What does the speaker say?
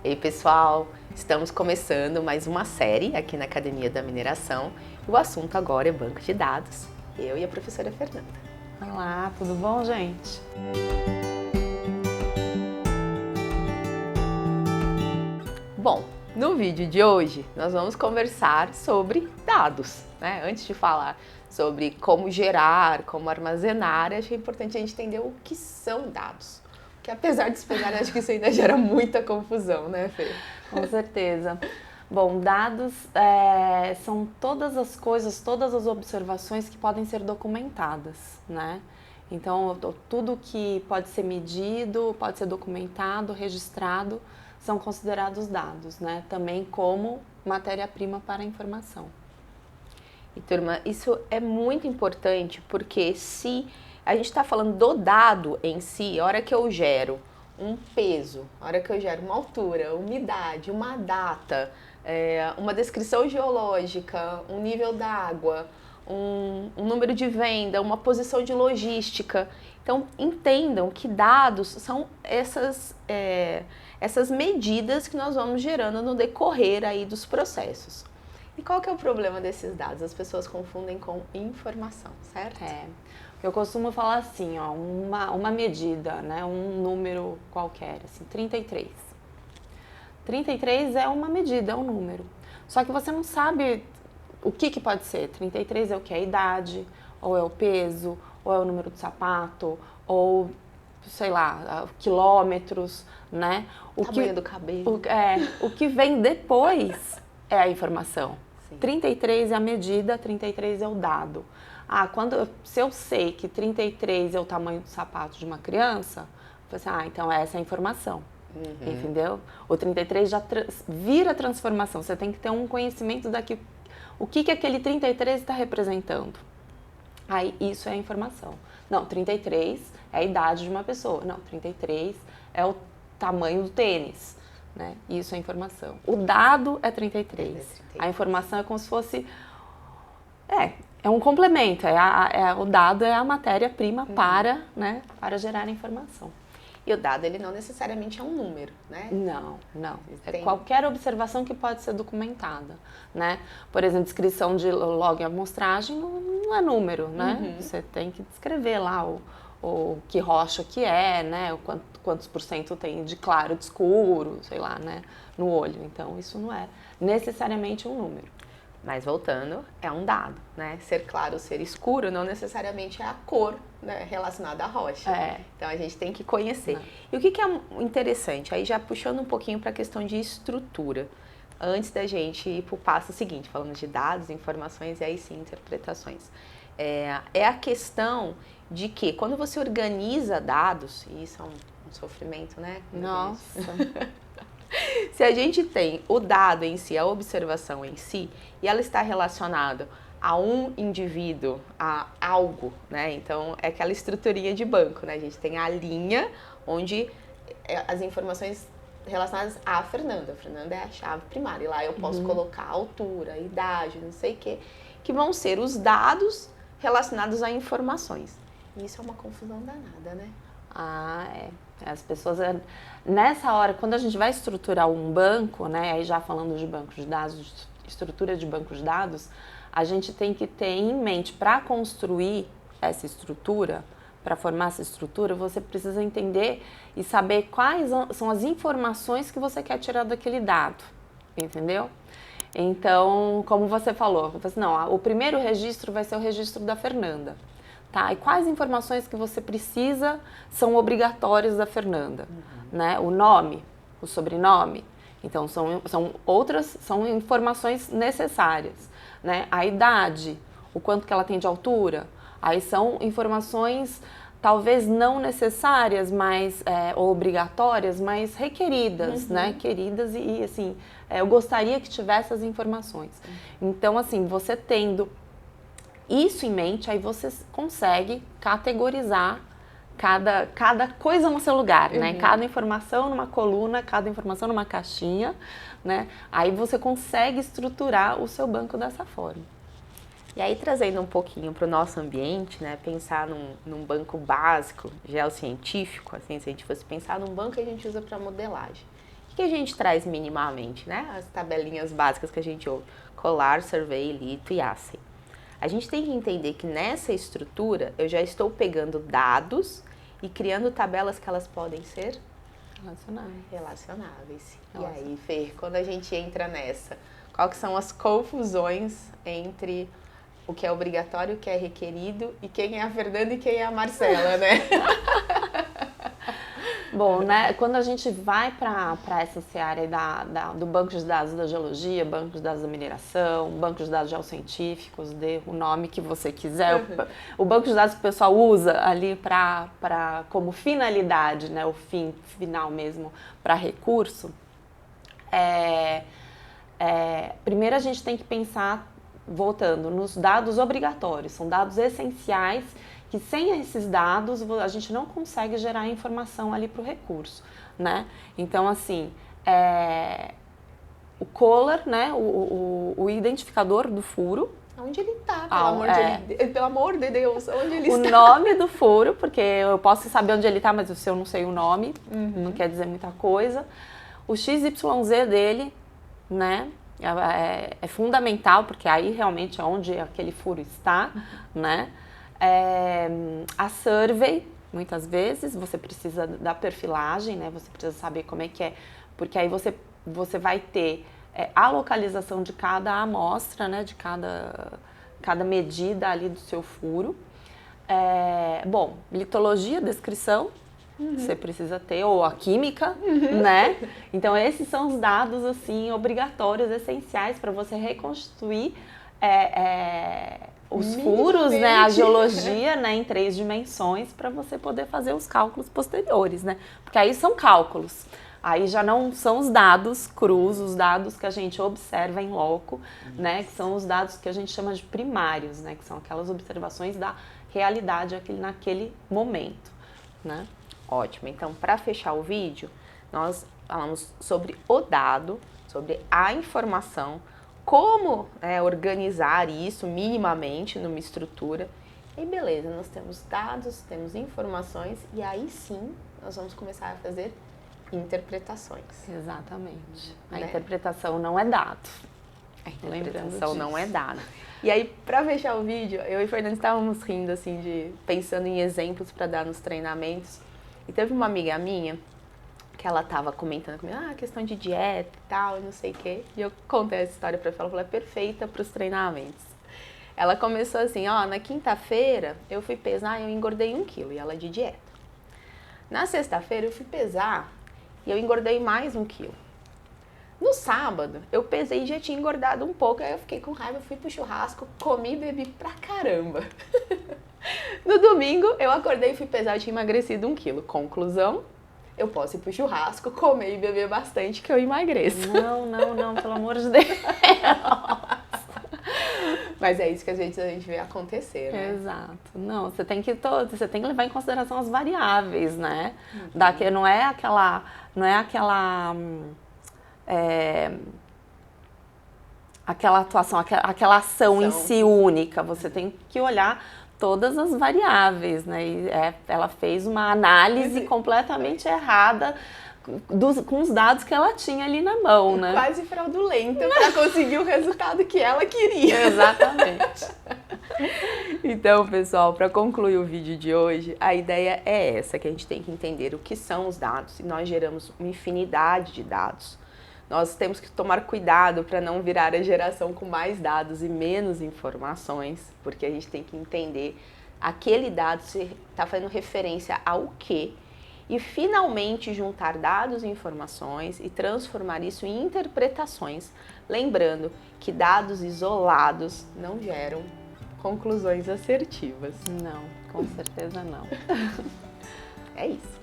Ei pessoal, estamos começando mais uma série aqui na Academia da Mineração. O assunto agora é banco de dados. Eu e a professora Fernanda. Olá, tudo bom, gente? Bom, no vídeo de hoje nós vamos conversar sobre dados, né? Antes de falar sobre como gerar, como armazenar, acho que é importante a gente entender o que são dados. Que apesar de se pegar, acho que isso ainda gera muita confusão, né, Fê? Com certeza. Bom, dados são todas as coisas, todas as observações que podem ser documentadas, né? Então, tudo que pode ser medido, pode ser documentado, registrado, são considerados dados, né? Também como matéria-prima para a informação. E turma, isso é muito importante porque se a gente está falando do dado em si, a hora que eu gero um peso, a hora que eu gero uma altura, umidade, uma data, uma descrição geológica, um nível d'água, um número de venda, uma posição de logística. Então, entendam que dados são essas medidas que nós vamos gerando no decorrer aí dos processos. E qual que é o problema desses dados? As pessoas confundem com informação, certo? Eu costumo falar assim, ó, uma medida, né, um número qualquer, assim, 33. 33 é uma medida, é um número. Só que você não sabe o que pode ser. 33 é o que? É a idade, ou é o peso, ou é o número do sapato, ou, sei lá, quilômetros, né? O tamanho do cabelo. O que vem depois é a informação. Sim. 33 é a medida, 33 é o dado. Se eu sei que 33 é o tamanho do sapato de uma criança, eu falo assim, então essa é a informação. Uhum. Entendeu? O 33 já vira transformação. Você tem que ter um conhecimento o que aquele 33 está representando. Aí isso é a informação. Não, 33 é a idade de uma pessoa. Não, 33 é o tamanho do tênis. Né? Isso é informação. O dado é 33. A informação é como se fosse... É um complemento. O dado é a matéria-prima para gerar informação. E o dado, ele não necessariamente é um número, né? Não. É qualquer observação que pode ser documentada, né? Por exemplo, descrição de log e amostragem não é número, né? Uhum. Você tem que descrever lá o que rocha que é, né? Quantos por cento tem de claro, de escuro, sei lá, né? No olho. Então, isso não é necessariamente um número. Mas voltando, é um dado, né? Ser claro, ser escuro não necessariamente é a cor, né, relacionada à rocha. Então a gente tem que conhecer. Não. E o que é interessante? Aí já puxando um pouquinho para a questão de estrutura. Antes da gente ir para o passo seguinte, falando de dados, informações e aí sim interpretações. É a questão de que quando você organiza dados, e isso é um sofrimento, né? Nossa! Se a gente tem o dado em si, a observação em si, e ela está relacionada a um indivíduo, a algo, né? Então, é aquela estruturinha de banco, né? A gente tem a linha onde as informações relacionadas à Fernanda. A Fernanda é a chave primária. E lá eu posso colocar a altura, a idade, não sei o quê, que vão ser os dados relacionados a informações. E isso é uma confusão danada, né? As pessoas, nessa hora, quando a gente vai estruturar um banco, né, aí já falando de banco de dados, estrutura de banco de dados, a gente tem que ter em mente, para construir essa estrutura, para formar essa estrutura, você precisa entender e saber quais são as informações que você quer tirar daquele dado, entendeu? Então, como você falou, o primeiro registro vai ser o registro da Fernanda. Tá? E quais informações que você precisa são obrigatórias da Fernanda? Né? O nome, o sobrenome, então são informações necessárias. Né? A idade, o quanto que ela tem de altura, aí são informações talvez não necessárias, mas ou obrigatórias, mas requeridas, né? Queridas e assim, eu gostaria que tivesse as informações. Então, assim, você tendo isso em mente, aí você consegue categorizar cada coisa no seu lugar, né? Cada informação numa coluna, cada informação numa caixinha, né? Aí você consegue estruturar o seu banco dessa forma. E aí, trazendo um pouquinho para o nosso ambiente, né? Pensar num banco básico, geocientífico, assim, se a gente fosse pensar num banco que a gente usa para modelagem. que a gente traz minimamente, né? As tabelinhas básicas que a gente ouve, COLAR, Survey, LITO e ACEI. A gente tem que entender que nessa estrutura eu já estou pegando dados e criando tabelas que elas podem ser relacionáveis. E aí, Fer, quando a gente entra nessa, qual que são as confusões entre o que é obrigatório, o que é requerido e quem é a Fernanda e quem é a Marcela, né? Bom, né, quando a gente vai para essa seara do banco de dados da geologia, banco de dados da mineração, banco de dados geocientíficos, dê o nome que você quiser, o banco de dados que o pessoal usa ali como finalidade, né, o final mesmo, para recurso, primeiro a gente tem que pensar, voltando, nos dados obrigatórios, são dados essenciais que sem esses dados a gente não consegue gerar informação ali para o recurso, né? Então, assim, o collar, né, o identificador do furo. Onde ele está, pelo amor de Deus, onde ele está? O nome do furo, porque eu posso saber onde ele está, mas se eu não sei o nome, não quer dizer muita coisa. O XYZ dele, né, é fundamental, porque aí realmente é onde aquele furo está, né? A survey, muitas vezes, você precisa da perfilagem, né? Você precisa saber como é que é, porque aí você vai ter a localização de cada amostra, né? De cada medida ali do seu furo. Bom, litologia, descrição, você precisa ter, ou a química, né? Então, esses são os dados, assim, obrigatórios, essenciais para você reconstituir os furos, né, a geologia, né, em 3 dimensões para você poder fazer os cálculos posteriores, né? Porque aí são cálculos. Aí já não são os dados crus, os dados que a gente observa em loco, né, que são os dados que a gente chama de primários, né, que são aquelas observações da realidade naquele momento, né? Ótimo. Então, para fechar o vídeo, nós falamos sobre o dado, sobre a informação, como organizar isso minimamente numa estrutura. E beleza, nós temos dados, temos informações e aí sim nós vamos começar a fazer interpretações. Exatamente. A interpretação não é dado. A interpretação não é dado. E aí, para fechar o vídeo, eu e o Fernando estávamos rindo, assim, pensando em exemplos para dar nos treinamentos. E teve uma amiga minha que ela tava comentando comigo, questão de dieta e tal, não sei o quê. E eu contei essa história pra ela, é perfeita pros treinamentos. Ela começou assim, na quinta-feira eu fui pesar e eu engordei 1 quilo, e ela de dieta. Na sexta-feira eu fui pesar e eu engordei mais 1 quilo. No sábado eu pesei e já tinha engordado um pouco, aí eu fiquei com raiva, fui pro churrasco, comi e bebi pra caramba. No domingo eu acordei e fui pesar, eu tinha emagrecido 1 quilo. Conclusão, eu posso ir pro churrasco, comer e beber bastante que eu emagreço. Não, pelo amor de Deus. Mas é isso que a gente vê acontecer, né? Exato. Não, você tem que levar em consideração as variáveis, né? Não é aquela atuação, aquela ação em si única. Você tem que olhar todas as variáveis, né? E ela fez uma análise completamente errada com os dados que ela tinha ali na mão, né? Quase fraudulenta para conseguir o resultado que ela queria. Exatamente. Então, pessoal, para concluir o vídeo de hoje, a ideia é essa, que a gente tem que entender o que são os dados. E nós geramos uma infinidade de dados. Nós temos que tomar cuidado para não virar a geração com mais dados e menos informações, porque a gente tem que entender aquele dado se está fazendo referência ao quê, e finalmente juntar dados e informações e transformar isso em interpretações, lembrando que dados isolados não geram conclusões assertivas. Não, com certeza não. É isso.